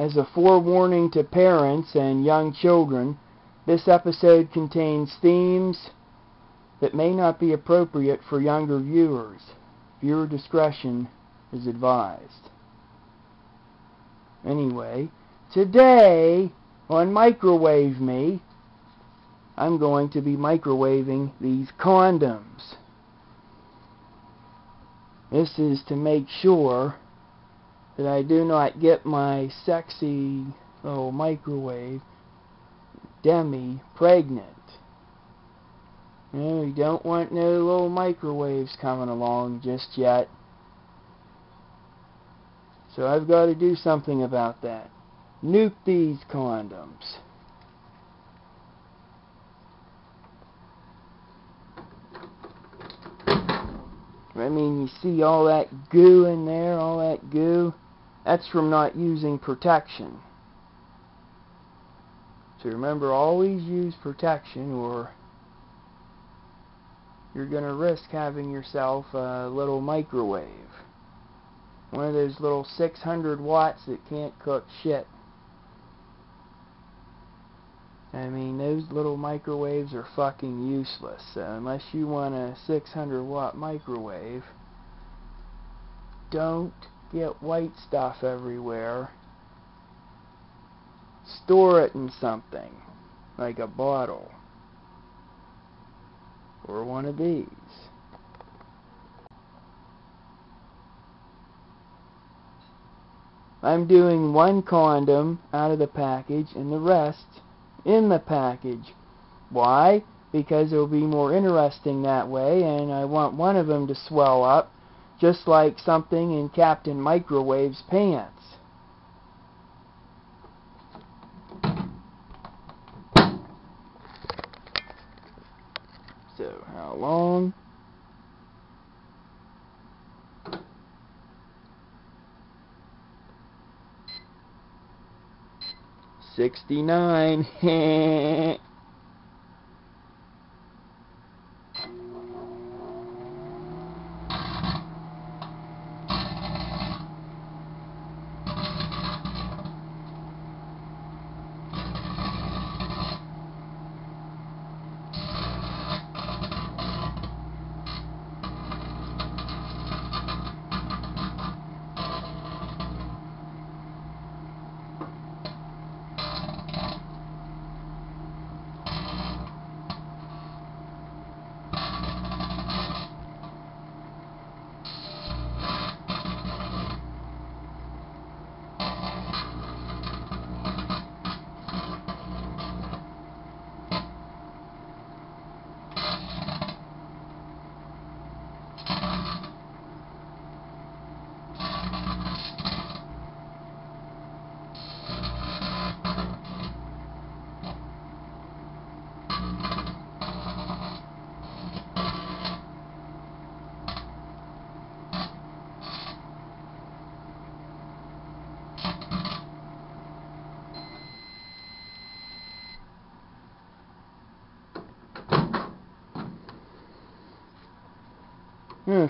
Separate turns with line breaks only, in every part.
As a forewarning to parents and young children, this episode contains themes that may not be appropriate for younger viewers. Viewer discretion is advised. Anyway, today on Microwave Me, I'm going to be microwaving these condoms. This is to make sure that I do not get my sexy little microwave Demi pregnant. No, you don't want no little microwaves coming along just yet. So I've got to do something about that. Nuke these condoms. I mean, you see all that goo in there, all that goo? That's from not using protection. So remember, always use protection or you're going to risk having yourself a little microwave. One of those little 600 watts that can't cook shit. I mean, those little microwaves are fucking useless. Unless you want a 600 watt microwave, don't get white stuff everywhere. Store it in something, like a bottle, or one of these. I'm doing one condom out of the package and the rest in the package. Why? Because it'll be more interesting that way, and I want one of them to swell up just like something in Captain Microwave's pants. So, how long? $69.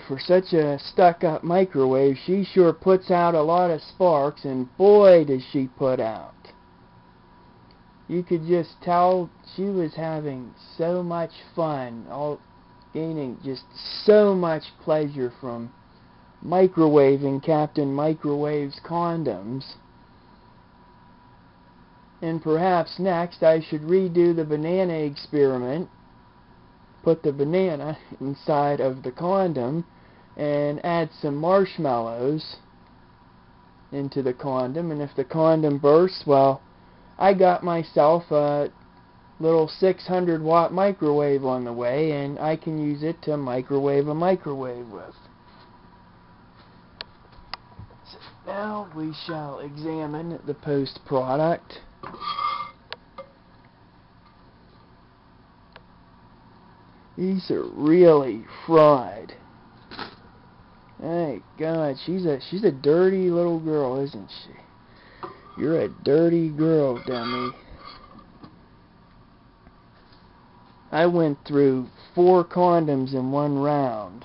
For such a stuck-up microwave, she sure puts out a lot of sparks, and boy does she put out. You could just tell she was having so much fun, gaining just so much pleasure from microwaving Captain Microwave's condoms. And perhaps next I should redo the banana experiment. Put the banana inside of the condom and add some marshmallows into the condom, and if the condom bursts, well, I got myself a little 600 watt microwave on the way, and I can use it to microwave a microwave with. So now we shall examine the post product. These are really fried. Thank God, she's a dirty little girl, isn't she? You're a dirty girl, Demi. I went through 4 condoms in one round.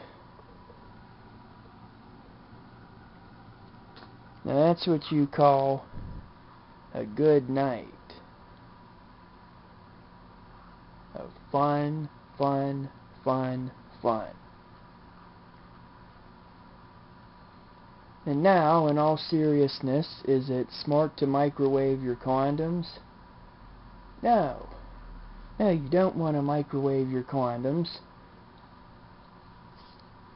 Now that's what you call a good night of fun, fun, fun, fun. And now, in all seriousness, is it smart to microwave your condoms? No. No, you don't want to microwave your condoms.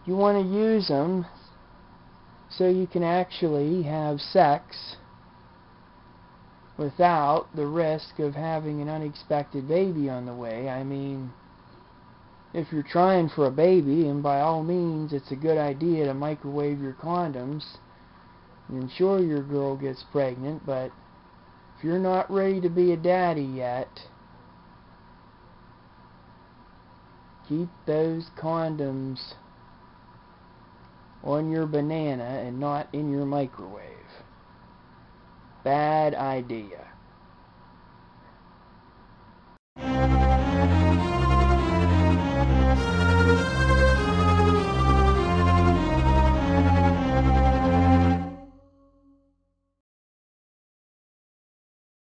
You want to use them so you can actually have sex without the risk of having an unexpected baby on the way. I mean, if you're trying for a baby, and by all means it's a good idea to microwave your condoms and ensure your girl gets pregnant, but if you're not ready to be a daddy yet, keep those condoms on your banana and not in your microwave. Bad idea.